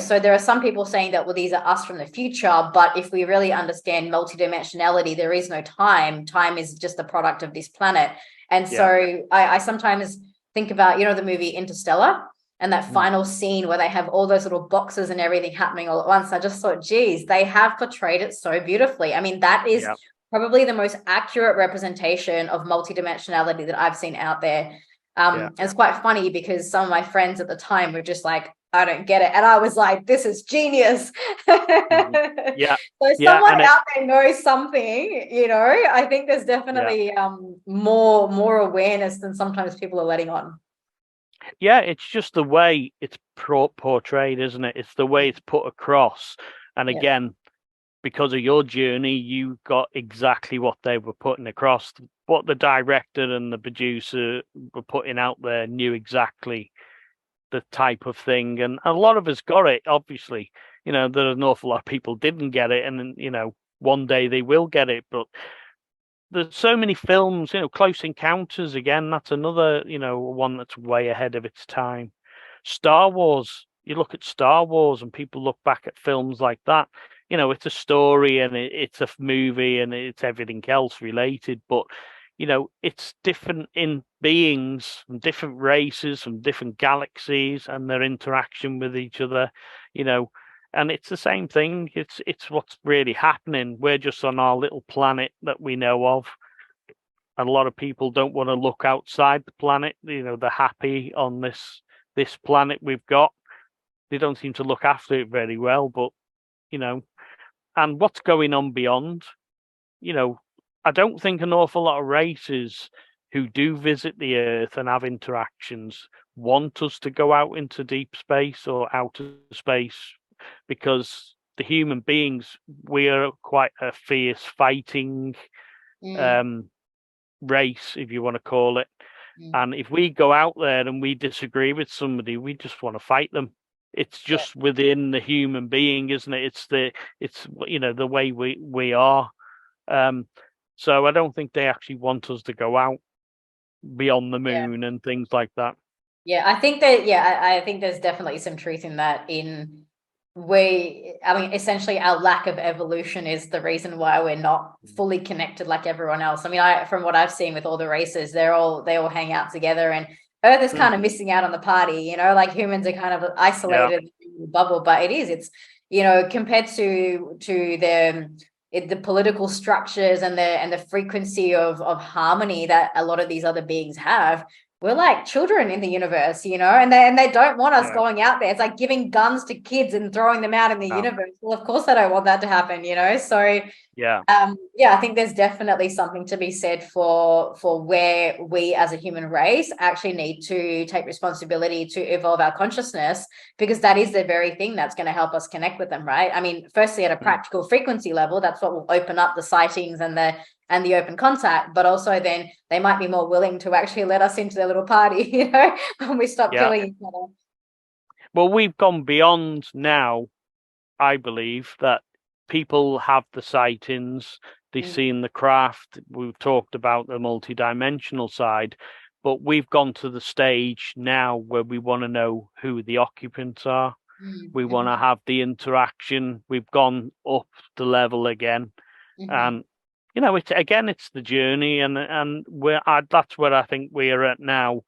So there are some people saying that, well, these are us from the future, but if we really understand multidimensionality, there is no time is just a product of this planet. And so I sometimes think about the movie Interstellar, and that final scene where they have all those little boxes and everything happening all at once. I just thought, geez, they have portrayed it so beautifully. I mean, that is probably the most accurate representation of multidimensionality that I've seen out there. It's quite funny because some of my friends at the time were just like, I don't get it. And I was like, this is genius. Yeah. So someone out there knows something, I think there's definitely more awareness than sometimes people are letting on. Yeah, it's just the way it's portrayed, isn't it? It's the way it's put across. And again, because of your journey, you got exactly what they were putting across. What the director and the producer were putting out there knew exactly the type of thing. And a lot of us got it, obviously. There's an awful lot of people didn't get it. And, one day they will get it. But there's so many films, Close Encounters, again, that's another, one that's way ahead of its time. Star Wars, you look at Star Wars and people look back at films like that. It's a story and it's a movie and it's everything else related, but it's different in beings from different races, from different galaxies, and their interaction with each other, and it's the same thing. It's what's really happening. We're just on our little planet that we know of. And a lot of people don't want to look outside the planet. They're happy on this planet we've got. They don't seem to look after it very well, but and what's going on beyond, I don't think an awful lot of races who do visit the Earth and have interactions want us to go out into deep space or outer space, because the human beings, we are quite a fierce fighting race, if you want to call it. And if we go out there and we disagree with somebody, we just want to fight them. It's just within the human being, isn't it? It's the way we are. So I don't think they actually want us to go out beyond the moon and things like that. Yeah, I think that, I think there's definitely some truth in that. Essentially our lack of evolution is the reason why we're not fully connected like everyone else. I mean, from what I've seen with all the races, they all hang out together, and Earth is kind of missing out on the party, you know, like humans are kind of Yeah. isolated in the bubble, but it's, you know, compared to the political structures and the frequency of harmony that a lot of these other beings have, we're like children in the universe, you know, and they don't want us Yeah. going out there. It's like giving guns to kids and throwing them out in the No. universe. Well, of course I don't want that to happen, you know. So Yeah. yeah, I think there's definitely something to be said for where we as a human race actually need to take responsibility to evolve our consciousness, because that is the very thing that's going to help us connect with them, right? I mean, firstly, at a practical frequency level, that's what will open up the sightings and the open contact, but also then they might be more willing to actually let us into their little party, you know, when we stop Yeah. killing each other. Well, we've gone beyond now. I believe that people have the sightings, they've seen the craft. We've talked about the multi-dimensional side, but we've gone to the stage now where we want to know who the occupants are. We want to have the interaction. We've gone up the level again, and you know, it's the journey, and that's where I think we're at now.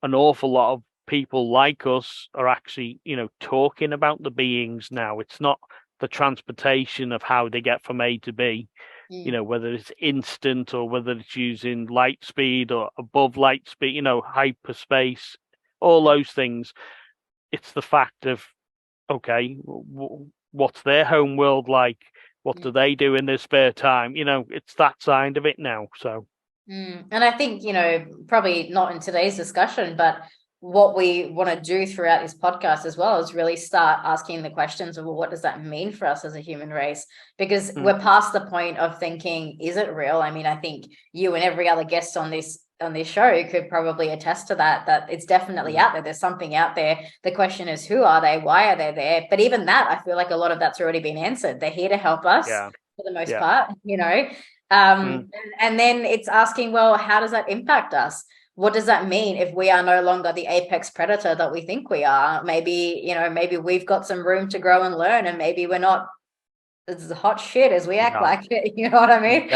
An awful lot of people like us are actually, you know, talking about the beings now. It's not the transportation of how they get from A to B, you know, whether it's instant or whether it's using light speed or above light speed, you know, hyperspace, all those things. It's the fact of, okay, what's their home world like? What do they do in their spare time? You know, it's that side of it now. So. And I think, you know, probably not in today's discussion, but what we want to do throughout this podcast as well is really start asking the questions of, well, what does that mean for us as a human race? Because we're past the point of thinking, is it real? I mean, I think you and every other guest on this show could probably attest to that it's definitely out there. There's something out there. The question is, who are they? Why are they there? But even that, I feel like a lot of that's already been answered. They're here to help us Yeah. for the most Yeah. part, you know. And then it's asking, well, how does that impact us? What does that mean if we are no longer the apex predator that we think we are? Maybe, you know, maybe we've got some room to grow and learn, and maybe we're not as hot shit as we act No. like it. You know what I mean?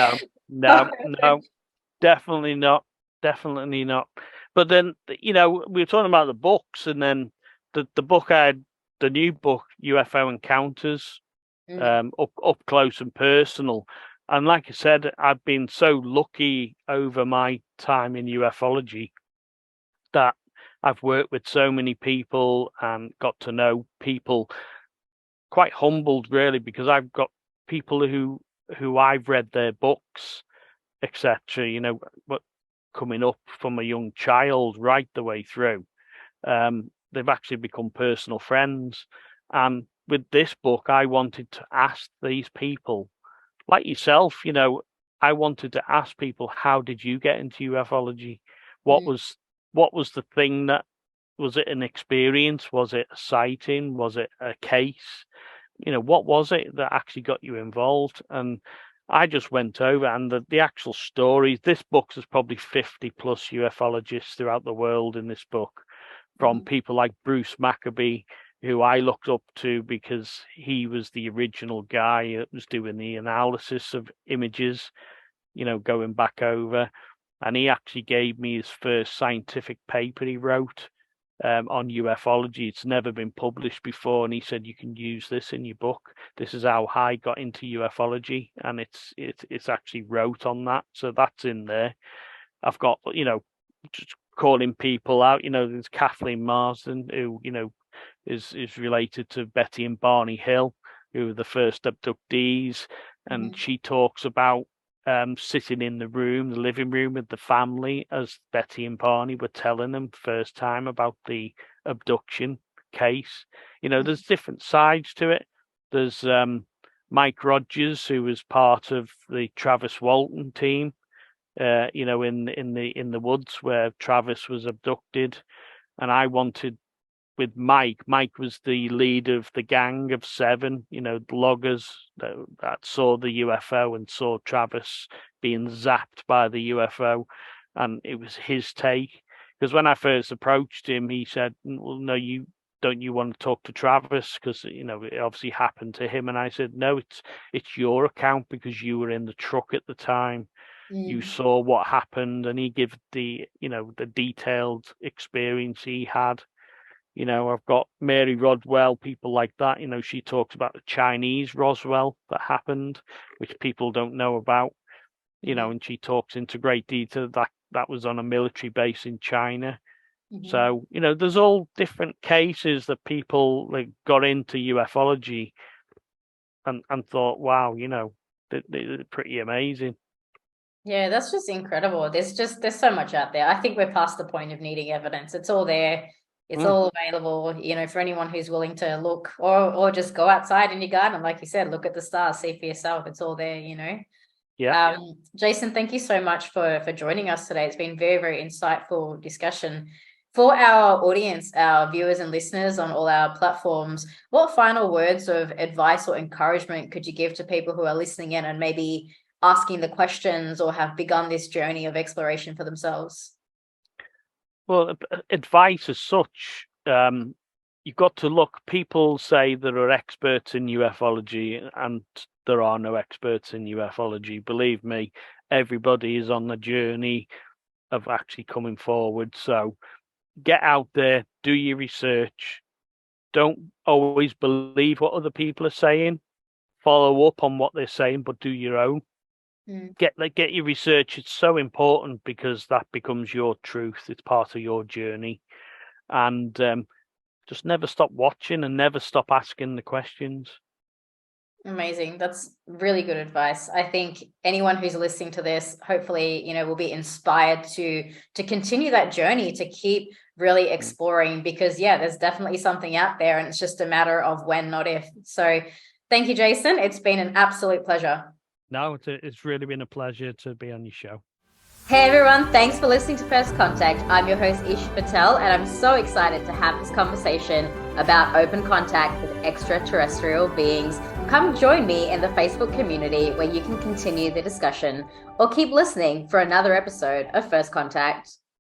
No, definitely not. Definitely not. But then, you know, we were talking about the books, and then the book I had, the new book, UFO Encounters, up close and personal. And like I said, I've been so lucky over my time in ufology that I've worked with so many people and got to know people. Quite humbled, really, because I've got people who I've read their books, etc. You know, but coming up from a young child right the way through, they've actually become personal friends. And with this book, I wanted to ask these people, like yourself, you know, I wanted to ask people, how did you get into ufology? What was the thing that was it an experience? Was it a sighting? Was it a case? You know, what was it that actually got you involved? And I just went over, and the actual stories. This book, there's probably 50 plus ufologists throughout the world in this book, from people like Bruce Maccabee, who I looked up to because he was the original guy that was doing the analysis of images, you know, going back over. And he actually gave me his first scientific paper he wrote on ufology. It's never been published before, and he said, you can use this in your book. This is how I got into ufology, and it's actually wrote on that, so that's in there. I've got, you know, just calling people out. You know, there's Kathleen Marsden, who, you know, is related to Betty and Barney Hill, who were the first abductees, and she talks about sitting in the living room with the family as Betty and Barney were telling them first time about the abduction case. You know, there's different sides to it. There's Mike Rogers, who was part of the Travis Walton team, you know, in the woods where Travis was abducted. And I wanted, with Mike. Mike was the lead of the gang of 7, you know, loggers that saw the UFO and saw Travis being zapped by the UFO. And it was his take. Because when I first approached him, he said, well, no, don't you want to talk to Travis? Because, you know, it obviously happened to him. And I said, no, it's your account because you were in the truck at the time. You saw what happened, and he gave the detailed experience he had. I've got Mary Rodwell, people like that. She talks about the Chinese Roswell that happened, which people don't know about. And she talks into great detail that was on a military base in China. So, there's all different cases that people got into ufology and thought, wow, they're pretty amazing. Yeah, that's just incredible. There's so much out there. I think we're past the point of needing evidence. It's all there. It's all available, for anyone who's willing to look or just go outside in your garden. Like you said, look at the stars, see for yourself. It's all there, Yeah. Jason, thank you so much for joining us today. It's been very, very insightful discussion. For our audience, our viewers and listeners on all our platforms, what final words of advice or encouragement could you give to people who are listening in and maybe asking the questions or have begun this journey of exploration for themselves? Well, advice as such, you've got to look. People say there are experts in ufology, and there are no experts in ufology. Believe me, everybody is on the journey of actually coming forward. So get out there, do your research. Don't always believe what other people are saying. Follow up on what they're saying, but do your own. Get your research. It's so important because that becomes your truth. It's part of your journey, and just never stop watching and never stop asking the questions. Amazing. That's really good advice. I think anyone who's listening to this, hopefully, will be inspired to continue that journey, to keep really exploring, because there's definitely something out there, and it's just a matter of when, not if. So thank you, Jason. It's been an absolute pleasure. No, it's really been a pleasure to be on your show. Hey everyone, thanks for listening to First Contact. I'm your host Ish Patel, and I'm so excited to have this conversation about open contact with extraterrestrial beings. Come join me in the Facebook community where you can continue the discussion, or keep listening for another episode of First Contact.